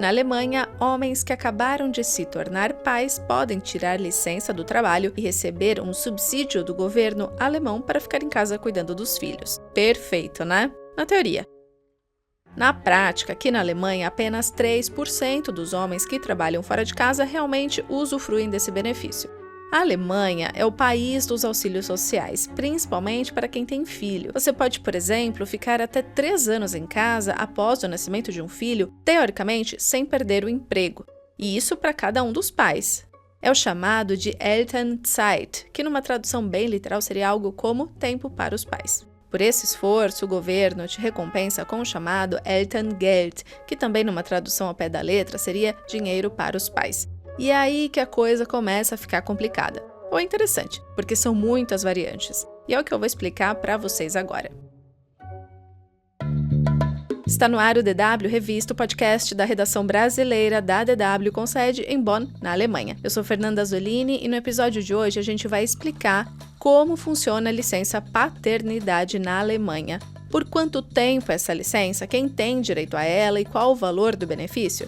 Na Alemanha, homens que acabaram de se tornar pais podem tirar licença do trabalho e receber um subsídio do governo alemão para ficar em casa cuidando dos filhos. Perfeito, né? Na teoria. Na prática, aqui na Alemanha, apenas 3% dos homens que trabalham fora de casa realmente usufruem desse benefício. A Alemanha é o país dos auxílios sociais, principalmente para quem tem filho. Você pode, por exemplo, ficar até 3 anos em casa após o nascimento de um filho, teoricamente sem perder o emprego. E isso para cada um dos pais. É o chamado de Elternzeit, que numa tradução bem literal seria algo como tempo para os pais. Por esse esforço, o governo te recompensa com o chamado Elterngeld, que também numa tradução ao pé da letra seria dinheiro para os pais. E é aí que a coisa começa a ficar complicada. Ou interessante, porque são muitas variantes. E é o que eu vou explicar para vocês agora. Está no ar o DW Revista, o podcast da redação brasileira da DW com sede em Bonn, na Alemanha. Eu sou Fernanda Zolini e no episódio de hoje a gente vai explicar como funciona a licença paternidade na Alemanha. Por quanto tempo essa licença, quem tem direito a ela e qual o valor do benefício?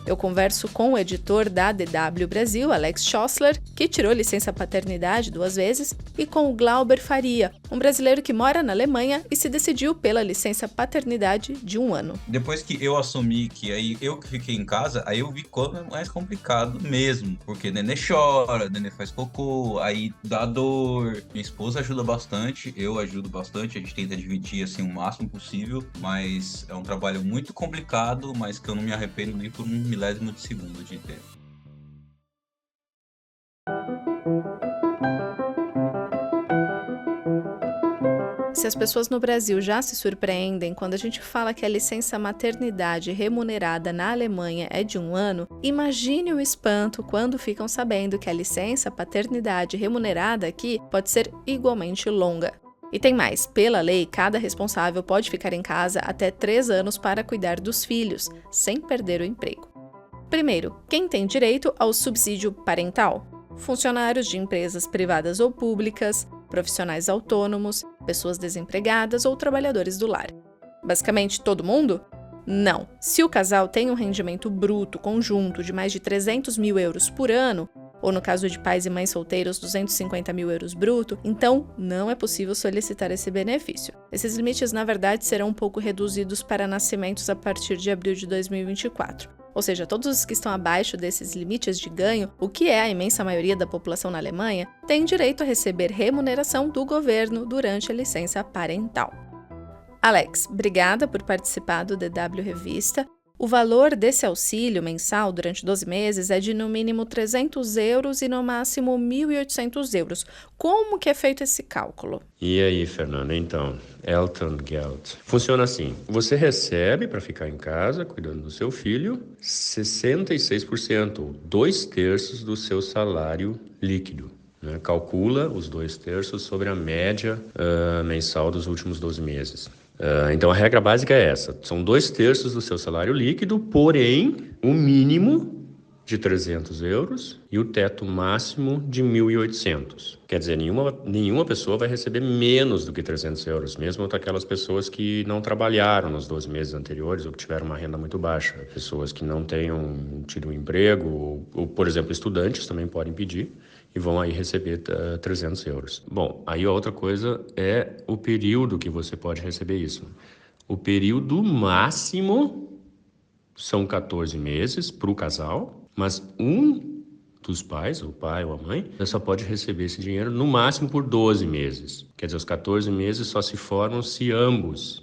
Eu converso com o editor da DW Brasil, Alex Schossler, que tirou licença paternidade 2 vezes, e com o Glauber Faria, um brasileiro que mora na Alemanha e se decidiu pela licença paternidade de 1 ano. Depois que eu assumi que aí eu que fiquei em casa, aí eu vi como é mais complicado mesmo, porque nenê chora, nenê faz cocô, aí dá dor. Minha esposa ajuda bastante, eu ajudo bastante, a gente tenta dividir assim o máximo possível, mas é um trabalho muito complicado, mas que eu não me arrependo nem por um milésimo de segundo de ter. Se as pessoas no Brasil já se surpreendem quando a gente fala que a licença maternidade remunerada na Alemanha é de 1 ano, imagine o espanto quando ficam sabendo que a licença paternidade remunerada aqui pode ser igualmente longa. E tem mais, pela lei, cada responsável pode ficar em casa até 3 anos para cuidar dos filhos, sem perder o emprego. Primeiro, quem tem direito ao subsídio parental? Funcionários de empresas privadas ou públicas, profissionais autônomos, pessoas desempregadas ou trabalhadores do lar. Basicamente todo mundo? Não. Se o casal tem um rendimento bruto conjunto de mais de 300 mil euros por ano, ou no caso de pais e mães solteiros, 250 mil euros bruto, então não é possível solicitar esse benefício. Esses limites, na verdade, serão um pouco reduzidos para nascimentos a partir de abril de 2024. Ou seja, todos os que estão abaixo desses limites de ganho, o que é a imensa maioria da população na Alemanha, têm direito a receber remuneração do governo durante a licença parental. Alex, obrigada por participar do DW Revista. O valor desse auxílio mensal durante 12 meses é de no mínimo 300 euros e no máximo 1.800 euros. Como que é feito esse cálculo? E aí, Fernanda, então, Elterngeld. Funciona assim, você recebe para ficar em casa, cuidando do seu filho, 66%, ou 2/3 do seu salário líquido. Né? Calcula os 2/3 sobre a média mensal dos últimos 12 meses. Então a regra básica é essa, são 2/3 do seu salário líquido, porém o mínimo de 300 euros e o teto máximo de 1.800. Quer dizer, nenhuma pessoa vai receber menos do que 300 euros, mesmo aquelas pessoas que não trabalharam nos 12 meses anteriores ou que tiveram uma renda muito baixa. Pessoas que não tenham tido um emprego ou, por exemplo, estudantes também podem pedir e vão aí receber 300 euros. Bom, aí a outra coisa é o período que você pode receber isso. O período máximo são 14 meses para o casal, mas um dos pais, o pai ou a mãe, só pode receber esse dinheiro no máximo por 12 meses. Quer dizer, os 14 meses só se formam se ambos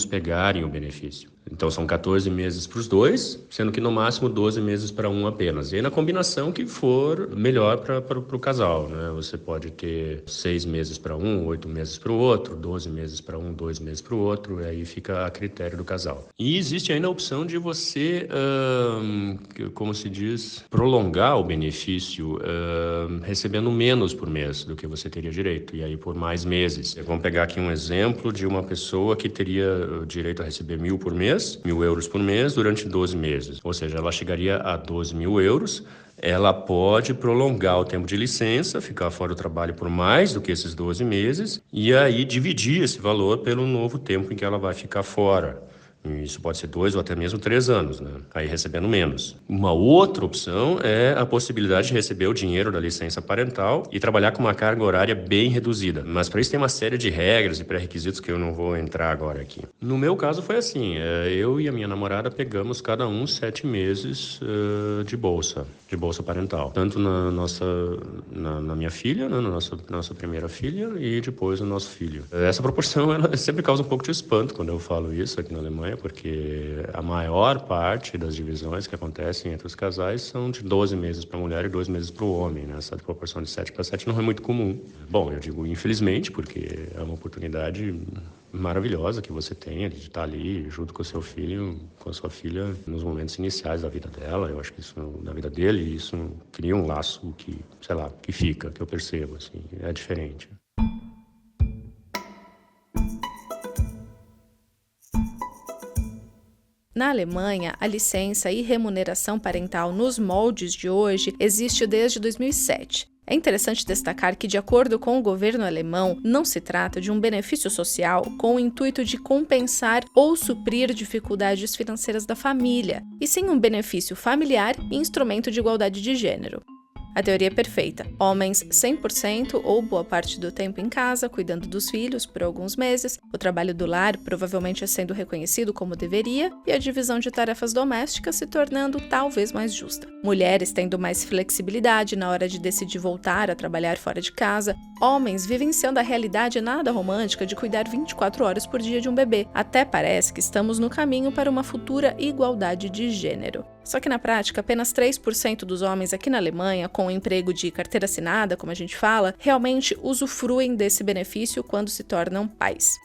pegarem o benefício. Então são 14 meses para os dois, sendo que no máximo 12 meses para um apenas. E aí na combinação que for melhor para o casal, né? Você pode ter 6 meses para um, 8 meses para o outro, 12 meses para um, 2 meses para o outro, e aí fica a critério do casal. E existe ainda a opção de você, como se diz, prolongar o benefício recebendo menos por mês do que você teria direito, e aí por mais meses. Vamos pegar aqui um exemplo de uma pessoa que teria direito a receber 1.000 por mês, 1.000 euros por mês durante 12 meses. Ou seja, ela chegaria a 12.000 euros. Ela pode prolongar o tempo de licença, ficar fora do trabalho por mais do que esses 12 meses e aí dividir esse valor pelo novo tempo em que ela vai ficar fora. E isso pode ser 2 ou até mesmo 3 anos, né? Aí recebendo menos. Uma outra opção é a possibilidade de receber o dinheiro da licença parental e trabalhar com uma carga horária bem reduzida. Mas para isso tem uma série de regras e pré-requisitos que eu não vou entrar agora aqui. No meu caso foi assim, eu e a minha namorada pegamos cada um 7 meses de bolsa parental. Tanto na minha filha, né, na nossa primeira filha e depois no nosso filho. Essa proporção ela sempre causa um pouco de espanto quando eu falo isso aqui na Alemanha, porque a maior parte das divisões que acontecem entre os casais são de 12 meses para a mulher e 2 meses para o homem, né? Essa proporção de 7 para 7 não é muito comum. Bom, eu digo infelizmente, porque é uma oportunidade maravilhosa que você tem de estar ali junto com o seu filho, com a sua filha, nos momentos iniciais da vida dela. Eu acho que isso, da vida dele, isso cria um laço que, sei lá, que fica, que eu percebo, assim, é diferente. Na Alemanha, a licença e remuneração parental nos moldes de hoje existe desde 2007. É interessante destacar que, de acordo com o governo alemão, não se trata de um benefício social com o intuito de compensar ou suprir dificuldades financeiras da família, e sim um benefício familiar e instrumento de igualdade de gênero. A teoria é perfeita. Homens 100% ou boa parte do tempo em casa, cuidando dos filhos por alguns meses, o trabalho do lar provavelmente sendo reconhecido como deveria e a divisão de tarefas domésticas se tornando talvez mais justa. Mulheres tendo mais flexibilidade na hora de decidir voltar a trabalhar fora de casa, homens vivenciando a realidade nada romântica de cuidar 24 horas por dia de um bebê. Até parece que estamos no caminho para uma futura igualdade de gênero. Só que na prática, apenas 3% dos homens aqui na Alemanha, com o emprego de carteira assinada, como a gente fala, realmente usufruem desse benefício quando se tornam pais.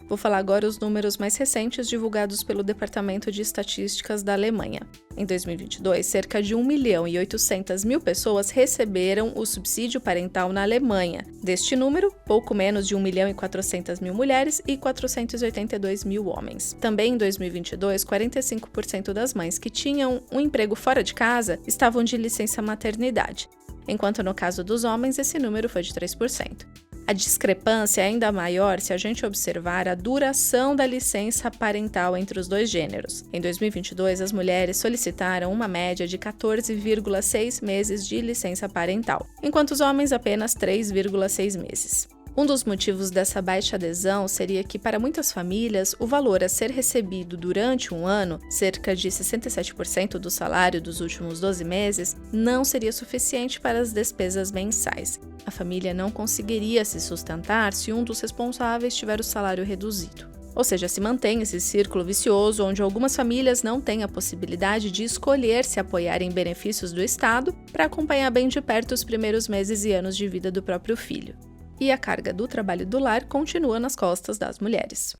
Vou falar agora os números mais recentes divulgados pelo Departamento de Estatísticas da Alemanha. Em 2022, cerca de 1.800.000 pessoas receberam o subsídio parental na Alemanha. Deste número, pouco menos de 1.400.000 mulheres e 482.000 homens. Também em 2022, 45% das mães que tinham um emprego fora de casa estavam de licença maternidade, enquanto no caso dos homens esse número foi de 3%. A discrepância é ainda maior se a gente observar a duração da licença parental entre os dois gêneros. Em 2022, as mulheres solicitaram uma média de 14,6 meses de licença parental, enquanto os homens apenas 3,6 meses. Um dos motivos dessa baixa adesão seria que, para muitas famílias, o valor a ser recebido durante um ano, cerca de 67% do salário dos últimos 12 meses, não seria suficiente para as despesas mensais. A família não conseguiria se sustentar se um dos responsáveis tiver o salário reduzido. Ou seja, se mantém esse círculo vicioso onde algumas famílias não têm a possibilidade de escolher se apoiar em benefícios do Estado para acompanhar bem de perto os primeiros meses e anos de vida do próprio filho. E a carga do trabalho do lar continua nas costas das mulheres.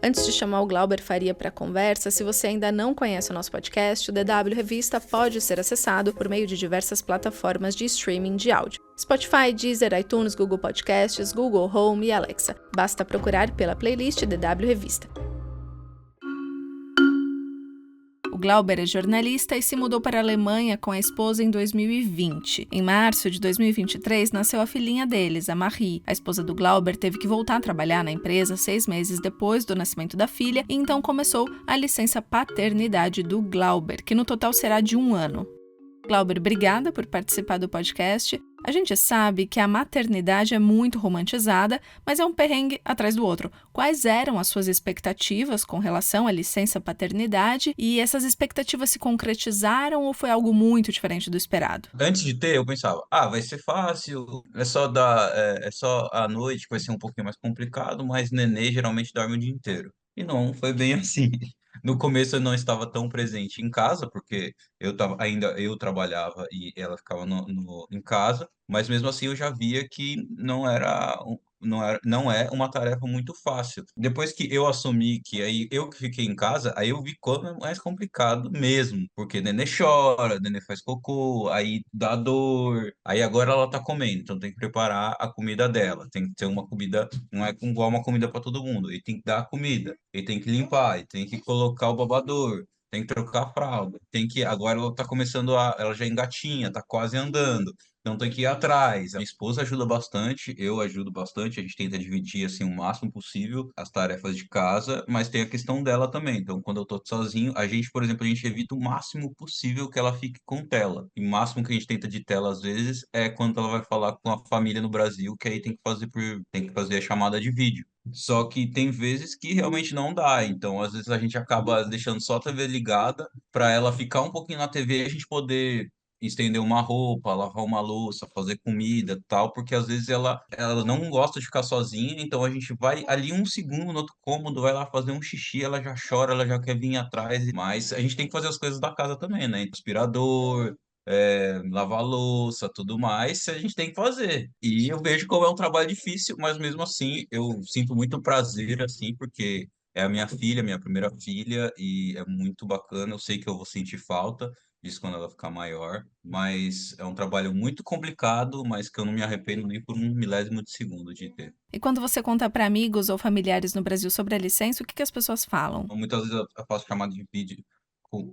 Antes de chamar o Glauber Faria para a conversa, se você ainda não conhece o nosso podcast, o DW Revista pode ser acessado por meio de diversas plataformas de streaming de áudio. Spotify, Deezer, iTunes, Google Podcasts, Google Home e Alexa. Basta procurar pela playlist DW Revista. O Glauber é jornalista e se mudou para a Alemanha com a esposa em 2020. Em março de 2023, nasceu a filhinha deles, a Marie. A esposa do Glauber teve que voltar a trabalhar na empresa 6 meses depois do nascimento da filha e então começou a licença paternidade do Glauber, que no total será de 1 ano. Glauber, obrigada por participar do podcast. A gente sabe que a maternidade é muito romantizada, mas é um perrengue atrás do outro. Quais eram as suas expectativas com relação à licença paternidade e essas expectativas se concretizaram ou foi algo muito diferente do esperado? Antes de ter, eu pensava, vai ser fácil, é só à noite que vai ser um pouquinho mais complicado, mas nenê geralmente dorme o dia inteiro. E não, foi bem assim. No começo eu não estava tão presente em casa, porque eu trabalhava e ela ficava em casa, mas mesmo assim eu já via que não é uma tarefa muito fácil. Depois que eu assumi que aí eu que fiquei em casa, aí eu vi como é mais complicado mesmo, porque nenê chora, nenê faz cocô, aí dá dor, aí agora ela tá comendo, então tem que preparar a comida dela, tem que ter uma comida, não é igual uma comida para todo mundo, e tem que dar a comida, e tem que limpar, e tem que colocar o babador, tem que trocar a fralda, agora ela tá ela já engatinha, tá quase andando. Então tem que ir atrás. A minha esposa ajuda bastante, eu ajudo bastante, a gente tenta dividir assim o máximo possível as tarefas de casa, mas tem a questão dela também. Então, quando eu tô sozinho, a gente, por exemplo, a gente evita o máximo possível que ela fique com tela. E o máximo que a gente tenta de tela às vezes é quando ela vai falar com a família no Brasil, que aí tem que fazer a chamada de vídeo. Só que tem vezes que realmente não dá, então às vezes a gente acaba deixando só a TV ligada para ela ficar um pouquinho na TV e a gente poder estender uma roupa, lavar uma louça, fazer comida, tal, porque às vezes ela não gosta de ficar sozinha, então a gente vai ali um segundo no outro cômodo, vai lá fazer um xixi, ela já chora, ela já quer vir atrás, mas a gente tem que fazer as coisas da casa também, né? Aspirador, lavar louça, tudo mais, a gente tem que fazer. E eu vejo como é um trabalho difícil, mas mesmo assim eu sinto muito prazer, assim, porque é a minha filha, minha primeira filha, e é muito bacana. Eu sei que eu vou sentir falta disso quando ela ficar maior, mas é um trabalho muito complicado, mas que eu não me arrependo nem por um milésimo de segundo de ter. E quando você conta para amigos ou familiares no Brasil sobre a licença, o que as pessoas falam? Então, muitas vezes eu faço chamada de vídeo com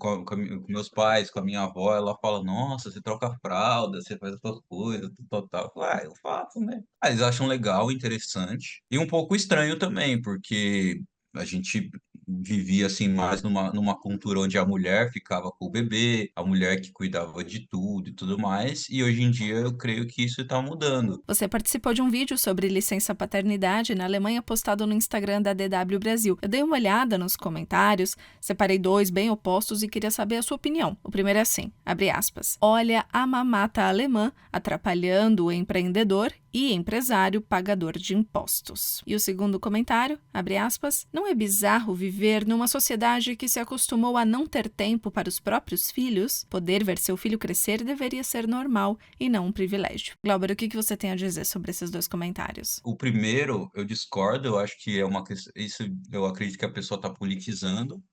meus pais, com a minha avó, ela fala, nossa, você troca a fralda, você faz as suas coisas, total. Eu falo, eu faço, né? Aí eles acham legal, interessante, e um pouco estranho também, porque a gente vivia assim mais numa cultura onde a mulher ficava com o bebê, a mulher que cuidava de tudo e tudo mais, e hoje em dia eu creio que isso está mudando. Você participou de um vídeo sobre licença paternidade na Alemanha postado no Instagram da DW Brasil. Eu dei uma olhada nos comentários, separei 2 bem opostos e queria saber a sua opinião. O primeiro é assim, abre aspas, olha a mamata alemã atrapalhando o empreendedor e empresário pagador de impostos. E o segundo comentário, abre aspas, não é bizarro viver numa sociedade que se acostumou a não ter tempo para os próprios filhos? Poder ver seu filho crescer deveria ser normal e não um privilégio. Glauber, o que você tem a dizer sobre esses 2 comentários? O primeiro, eu discordo, eu acho que é uma questão, isso eu acredito que a pessoa está politizando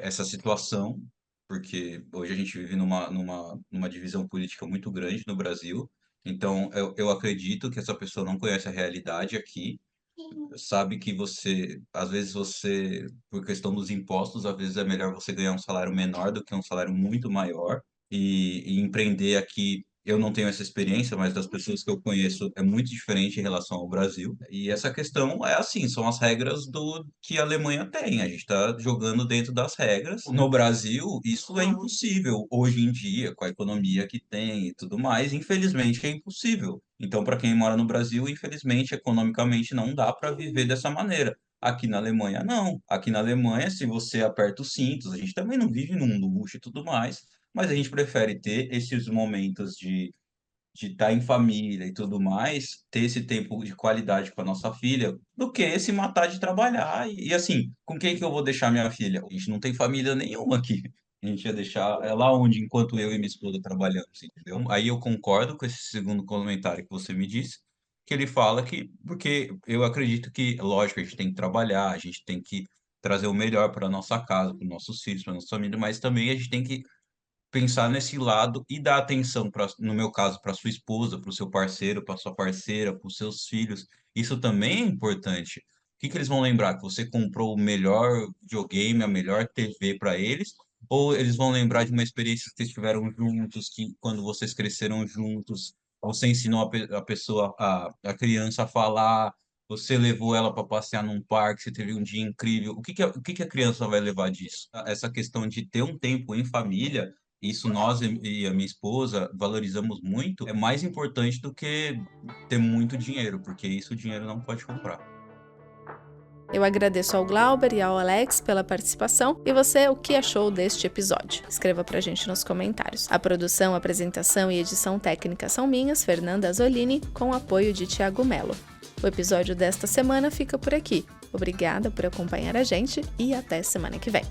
essa situação, porque hoje a gente vive numa divisão política muito grande no Brasil, então eu acredito que essa pessoa não conhece a realidade aqui, sabe que às vezes por questão dos impostos, às vezes é melhor você ganhar um salário menor do que um salário muito maior e empreender aqui. Eu não tenho essa experiência, mas das pessoas que eu conheço é muito diferente em relação ao Brasil. E essa questão é assim, são as regras do que a Alemanha tem. A gente está jogando dentro das regras. No Brasil, isso é impossível hoje em dia, com a economia que tem e tudo mais. Infelizmente, é impossível. Então, para quem mora no Brasil, infelizmente, economicamente não dá para viver dessa maneira. Aqui na Alemanha, não. Aqui na Alemanha, se você aperta os cintos, a gente também não vive num luxo e tudo mais, mas a gente prefere ter esses momentos de estar em família e tudo mais, ter esse tempo de qualidade com a nossa filha, do que se matar de trabalhar. E assim, com quem que eu vou deixar minha filha? A gente não tem família nenhuma aqui. A gente ia deixar ela onde, enquanto eu e minha esposa trabalhamos, entendeu? Aí eu concordo com esse segundo comentário que você me disse, que ele fala que, porque eu acredito que, lógico, a gente tem que trabalhar, a gente tem que trazer o melhor para a nossa casa, para os nossos filhos, para a nossa família, mas também a gente tem que pensar nesse lado e dar atenção, no meu caso, para sua esposa, para o seu parceiro, para sua parceira, para os seus filhos. Isso também é importante. O que que eles vão lembrar? Que você comprou o melhor videogame, a melhor TV para eles? Ou eles vão lembrar de uma experiência que vocês tiveram juntos, que quando vocês cresceram juntos, você ensinou a pessoa, a criança a falar, você levou ela para passear num parque, você teve um dia incrível. O que que a criança vai levar disso? Essa questão de ter um tempo em família, isso nós e a minha esposa valorizamos muito, é mais importante do que ter muito dinheiro, porque isso o dinheiro não pode comprar. Eu agradeço ao Glauber e ao Alex pela participação. E você, o que achou deste episódio? Escreva pra gente nos comentários. A produção, apresentação e edição técnica são minhas, Fernanda Azzolini, com apoio de Thiago Mello. O episódio desta semana fica por aqui. Obrigada por acompanhar a gente e até semana que vem.